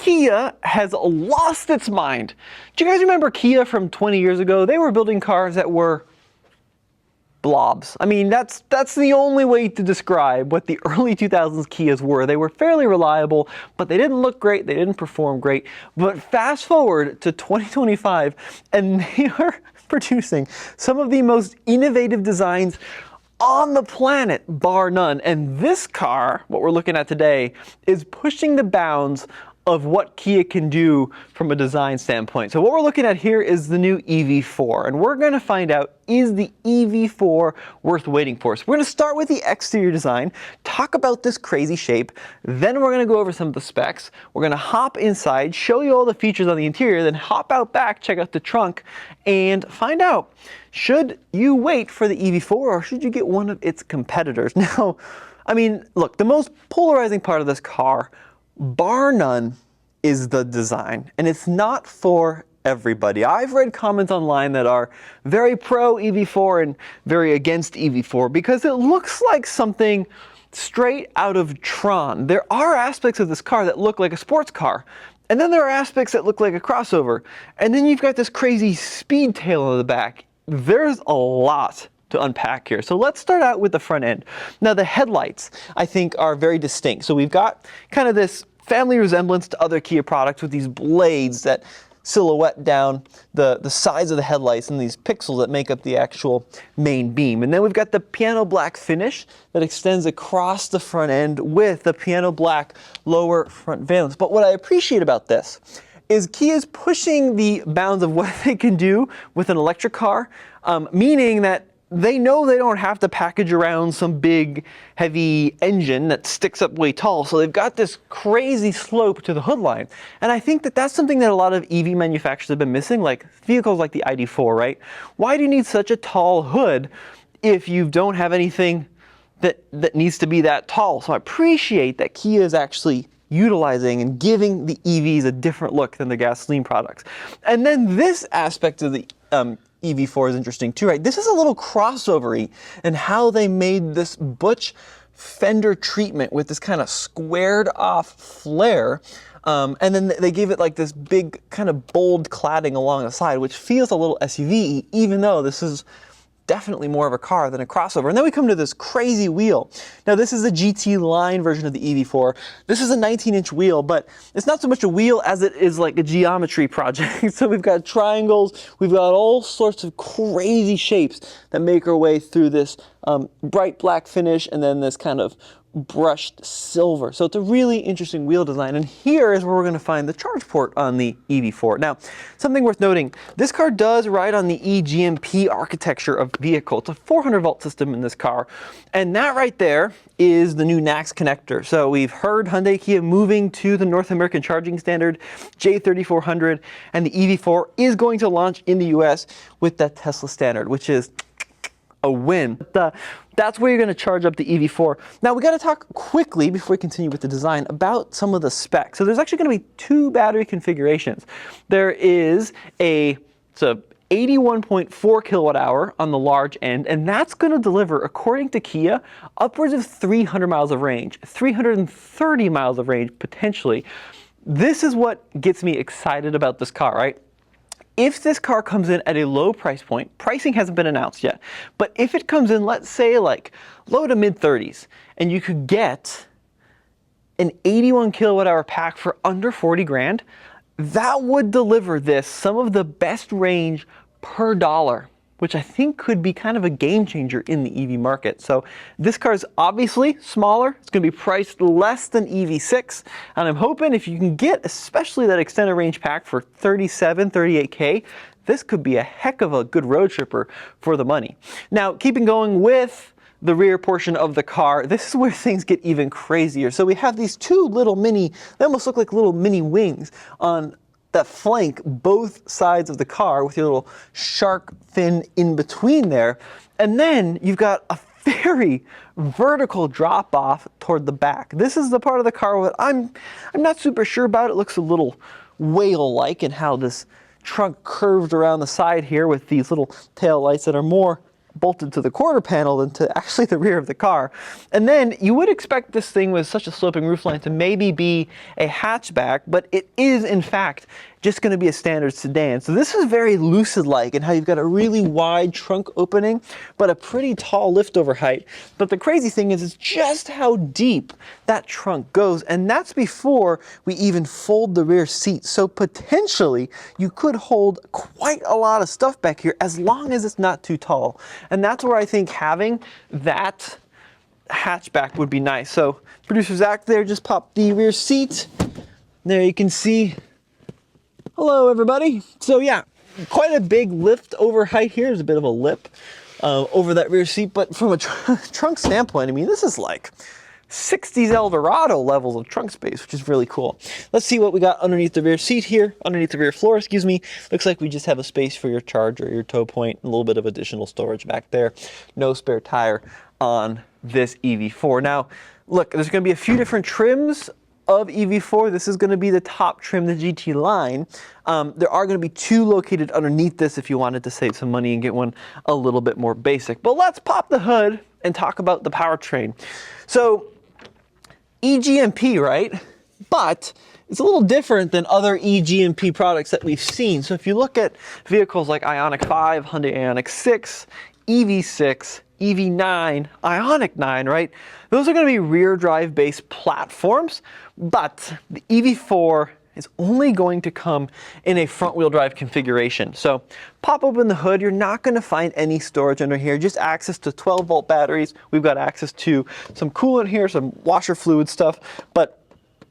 Kia has lost its mind. Do you guys remember Kia from 20 years ago? They were building cars that were blobs. I mean, that's the only way to describe what the early 2000s Kias were. They were fairly reliable, but they didn't look great, they didn't perform great. But fast forward to 2025, and they are producing some of the most innovative designs on the planet, bar none. And this car, what we're looking at today, is pushing the bounds of what Kia can do from a design standpoint. So what we're looking at here is the new EV4, and we're going to find out, is the EV4 worth waiting for? So we're going to start with the exterior design, talk about this crazy shape, then we're going to go over some of the specs, we're going to hop inside, show you all the features on the interior, then hop out back, check out the trunk, and find out, should you wait for the EV4 or should you get one of its competitors? Now, I mean, look, the most polarizing part of this car, bar none, is the design, and it's not for everybody. I've read comments online that are very pro EV4 and very against EV4 because it looks like something straight out of Tron. There are aspects of this car that look like a sports car, and then there are aspects that look like a crossover, and then you've got this crazy speed tail in the back. There's a lot to unpack here. So let's start out with the front end. Now the headlights, I think, are very distinct. So we've got kind of this family resemblance to other Kia products with these blades that silhouette down the sides of the headlights and these pixels that make up the actual main beam. And then we've got the piano black finish that extends across the front end with the piano black lower front valence. But what I appreciate about this is Kia's pushing the bounds of what they can do with an electric car, meaning that they know they don't have to package around some big, heavy engine that sticks up way tall, so they've got this crazy slope to the hood line. And I think that that's something that a lot of EV manufacturers have been missing, like vehicles like the ID4, right? Why do you need such a tall hood if you don't have anything that needs to be that tall? So I appreciate that Kia is actually utilizing and giving the EVs a different look than the gasoline products. And then this aspect of the EV4 is interesting too, right? This is a little crossover-y in how they made this butch fender treatment with this kind of squared off flare. And then they gave it like this big kind of bold cladding along the side, which feels a little SUV, even though this is definitely more of a car than a crossover. And then we come to this crazy wheel. Now this is a GT line version of the EV4. This is a 19-inch wheel, but it's not so much a wheel as it is like a geometry project. So we've got triangles, we've got all sorts of crazy shapes that make our way through this bright black finish and then this kind of brushed silver. So it's a really interesting wheel design, and here is where we're going to find the charge port on the EV4. Now, something worth noting, this car does ride on the eGMP architecture of vehicle. It's a 400 volt system in this car, and that right there is the new NACS connector. So we've heard Hyundai Kia moving to the North American charging standard J3400, and the EV4 is going to launch in the US with that Tesla standard, which is a win. That's where you're going to charge up the EV4. Now we got to talk quickly before we continue with the design about some of the specs. So there's actually going to be two battery configurations. There is it's a 81.4 kilowatt hour on the large end, and that's going to deliver, according to Kia, upwards of 300 miles of range, 330 miles of range potentially. This is what gets me excited about this car, right? If this car comes in at a low price point, pricing hasn't been announced yet, but if it comes in, let's say like low to mid 30s, and you could get an 81 kilowatt hour pack for under 40 grand, that would deliver this some of the best range per dollar, which I think could be kind of a game changer in the EV market. So this car is obviously smaller. It's going to be priced less than EV6. And I'm hoping if you can get especially that extended range pack for 37, 38K, this could be a heck of a good road tripper for the money. Now, keeping going with the rear portion of the car, this is where things get even crazier. So we have these two little mini, they almost look like little mini wings on that flank both sides of the car with your little shark fin in between there. And then you've got a very vertical drop off toward the back. This is the part of the car that I'm not super sure about. It looks a little whale-like in how this trunk curved around the side here with these little tail lights that are more bolted to the quarter panel than to actually the rear of the car. And then you would expect this thing with such a sloping roofline to maybe be a hatchback, but it is in fact just going to be a standard sedan. So this is very Lucid-like in how you've got a really wide trunk opening, but a pretty tall liftover height. But the crazy thing is just how deep that trunk goes, and that's before we even fold the rear seat. So potentially you could hold quite a lot of stuff back here as long as it's not too tall. And that's where I think having that hatchback would be nice. So producer Zach there just popped the rear seat. There you can see. Hello everybody. So yeah, quite a big lift over height here. There's a bit of a lip over that rear seat, but from a trunk standpoint, I mean, this is like 60s Eldorado levels of trunk space, which is really cool. Let's see what we got underneath the rear seat here, underneath the rear floor, excuse me. Looks like we just have a space for your charger, your tow point, a little bit of additional storage back there. No spare tire on this EV4. Now, look, there's going to be a few different trims of EV4. This is going to be the top trim, the GT line. There are going to be two located underneath this if you wanted to save some money and get one a little bit more basic. But let's pop the hood and talk about the powertrain. So EGMP, right? But it's a little different than other EGMP products that we've seen. So if you look at vehicles like Ioniq 5, Hyundai Ioniq 6, EV6, EV9, Ioniq 9, right? Those are going to be rear drive based platforms, but the EV4 is only going to come in a front wheel drive configuration. So pop open the hood, you're not going to find any storage under here, just access to 12-volt batteries. We've got access to some coolant here, some washer fluid stuff, but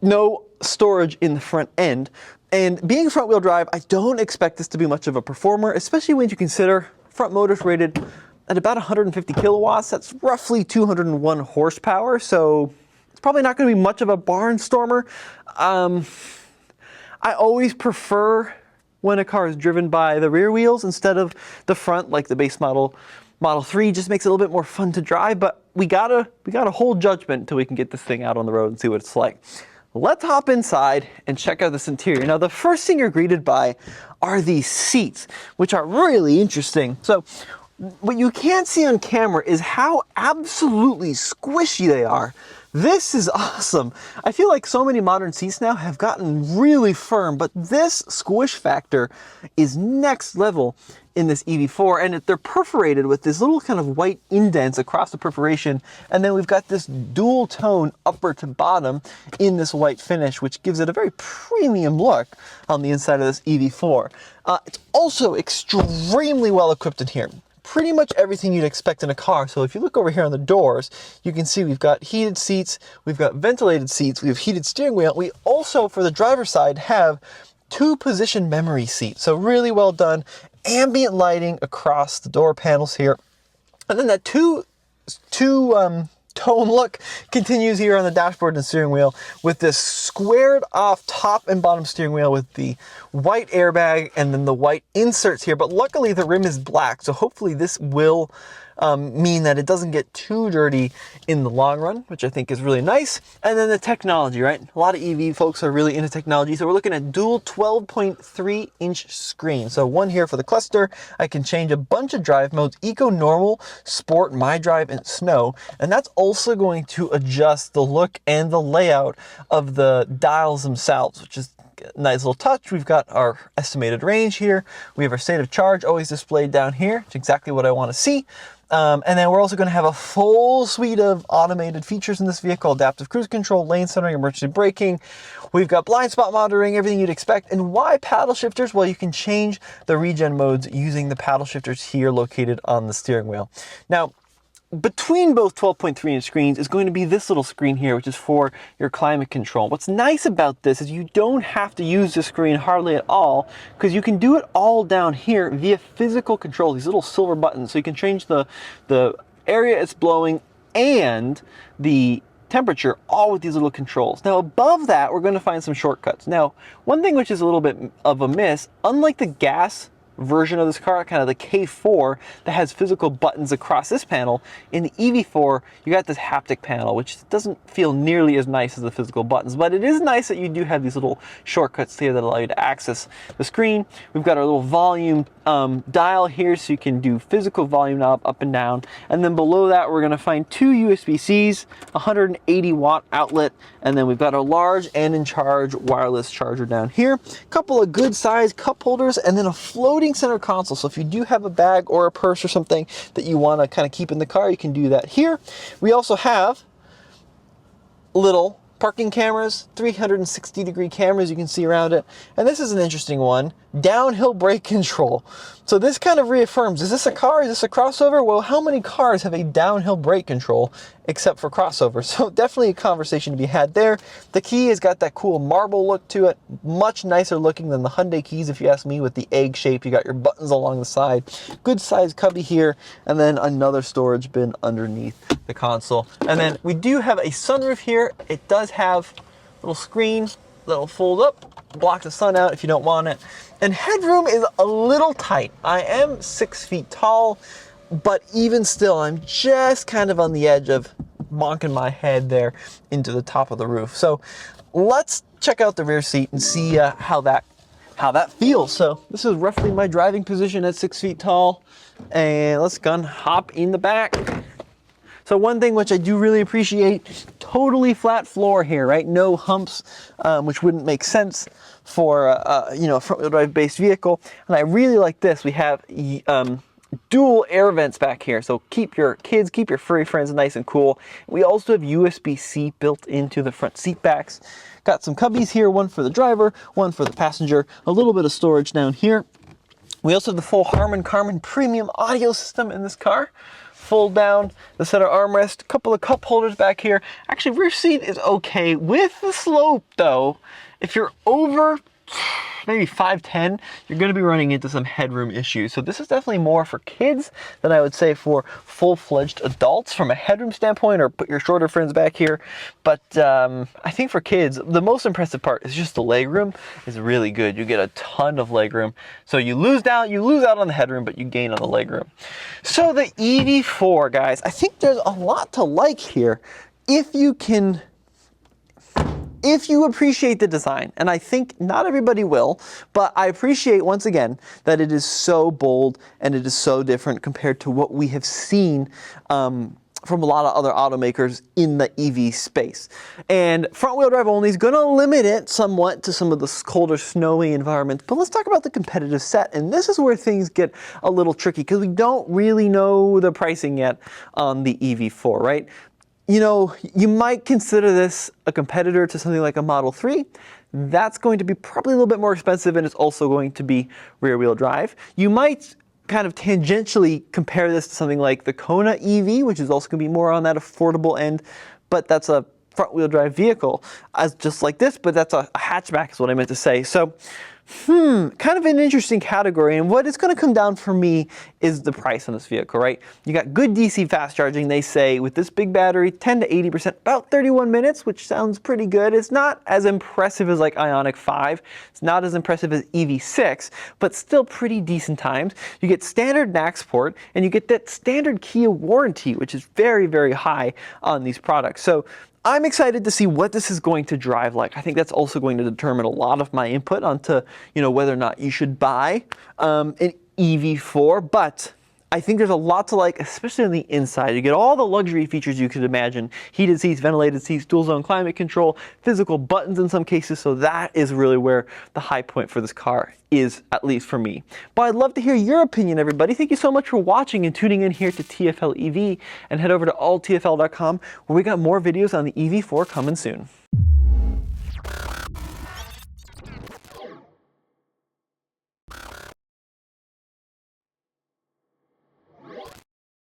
no storage in the front end. And being front wheel drive, I don't expect this to be much of a performer, especially when you consider front motors rated at about 150 kilowatts. That's roughly 201 horsepower, so it's probably not going to be much of a barnstormer. I always prefer when a car is driven by the rear wheels instead of the front, like the base Model 3. Just makes it a little bit more fun to drive, but we gotta hold judgment until we can get this thing out on the road and see what it's like. Let's hop inside and check out this interior. Now, the first thing you're greeted by are these seats, which are really interesting. So what you can't see on camera is how absolutely squishy they are. This is awesome. I feel like so many modern seats now have gotten really firm, but this squish factor is next level in this EV4, and they're perforated with this little kind of white indents across the perforation, and then we've got this dual tone upper to bottom in this white finish, which gives it a very premium look on the inside of this EV4. It's also extremely well equipped in here. Pretty much everything you'd expect in a car. So if you look over here on the doors, you can see we've got heated seats, we've got ventilated seats, we have heated steering wheel. We also, for the driver's side, have 2-position memory seats. So really well done. Ambient lighting across the door panels here. And then that two-tone look continues here on the dashboard and steering wheel with this squared off top and bottom steering wheel with the white airbag and then the white inserts here. But luckily the rim is black, so hopefully this will mean that it doesn't get too dirty in the long run, which I think is really nice. And then the technology, right? A lot of EV folks are really into technology. So we're looking at dual 12.3 inch screen. So one here for the cluster. I can change a bunch of drive modes: Eco, Normal, Sport, My Drive, and Snow. And that's also going to adjust the look and the layout of the dials themselves, which is a nice little touch. We've got our estimated range here. We have our state of charge always displayed down here. It's exactly what I want to see. And then we're also going to have a full suite of automated features in this vehicle: adaptive cruise control, lane centering, emergency braking. We've got blind spot monitoring, everything you'd expect. And why paddle shifters? Well, you can change the regen modes using the paddle shifters here located on the steering wheel. Now, between both 12.3 inch screens is going to be this little screen here, which is for your climate control. What's nice about this is you don't have to use the screen hardly at all, because you can do it all down here via physical control, these little silver buttons. So you can change the area it's blowing and the temperature all with these little controls. Now above that, we're going to find some shortcuts. Now, one thing which is a little bit of a miss, unlike the gas version of this car, kind of the K4, that has physical buttons across this panel. In the EV4, you got this haptic panel, which doesn't feel nearly as nice as the physical buttons, but it is nice that you do have these little shortcuts here that allow you to access the screen. We've got our little volume dial here, so you can do physical volume knob up and down. And then below that, we're gonna find two USB-Cs, 180 watt outlet, and then we've got a large and in charge wireless charger down here. A couple of good sized cup holders, and then a floating center console. So if you do have a bag or a purse or something that you want to kind of keep in the car, you can do that here. We also have little parking cameras, 360-degree cameras you can see around it. And this is an interesting one, downhill brake control. So this kind of reaffirms, is this a car? Is this a crossover? Well, how many cars have a downhill brake control except for crossovers? So definitely a conversation to be had there. The key has got that cool marble look to it, much nicer looking than the Hyundai keys, if you ask me, with the egg shape. You got your buttons along the side, good sized cubby here, and then another storage bin underneath the console. And then we do have a sunroof here. It does have a little screen that'll fold up, block the sun out if you don't want it. And headroom is a little tight. I am 6 feet tall, but even still, I'm just kind of on the edge of bonking my head there into the top of the roof. So let's check out the rear seat and see how that feels. So this is roughly my driving position at 6 feet tall. And let's hop in the back. So one thing which I do really appreciate, totally flat floor here, right? No humps, which wouldn't make sense for a front-wheel drive based vehicle. And I really like this. We have dual air vents back here, so keep your kids, keep your furry friends nice and cool. We also have USB-C built into the front seat backs. Got some cubbies here, one for the driver, one for the passenger, a little bit of storage down here. We also have the full Harman Kardon premium audio system in this car. Fold down the center armrest, a couple of cup holders back here. Actually, rear seat is okay with the slope though. If you're over maybe 5'10", you're going to be running into some headroom issues. So this is definitely more for kids than I would say for full-fledged adults from a headroom standpoint, or put your shorter friends back here. But I think for kids, the most impressive part is just the legroom is really good. You get a ton of legroom. So you lose out on the headroom, but you gain on the legroom. So the EV4, guys, I think there's a lot to like here if you appreciate the design, and I think not everybody will, but I appreciate once again that it is so bold and it is so different compared to what we have seen from a lot of other automakers in the EV space. And front-wheel drive only is going to limit it somewhat to some of the colder, snowy environments. But let's talk about the competitive set, and this is where things get a little tricky because we don't really know the pricing yet on the EV4, right? You know, you might consider this a competitor to something like a Model 3. That's going to be probably a little bit more expensive, and it's also going to be rear-wheel drive. You might kind of tangentially compare this to something like the Kona EV, which is also going to be more on that affordable end, but that's a front-wheel drive vehicle, as just like this, but that's a hatchback is what I meant to say. So, kind of an interesting category, and what it's going to come down for me is the price on this vehicle, right? You got good DC fast charging, they say, with this big battery, 10 to 80%, about 31 minutes, which sounds pretty good. It's not as impressive as like Ioniq 5. It's not as impressive as EV6, but still pretty decent times. You get standard NAC support, and you get that standard Kia warranty, which is very, very high on these products. So I'm excited to see what this is going to drive like. I think that's also going to determine a lot of my input onto, whether or not you should buy an EV4, but I think there's a lot to like, especially on the inside. You get all the luxury features you could imagine. Heated seats, ventilated seats, dual zone climate control, physical buttons in some cases. So that is really where the high point for this car is, at least for me. But I'd love to hear your opinion, everybody. Thank you so much for watching and tuning in here to TFL EV, and head over to alltfl.com where we got more videos on the EV4 coming soon.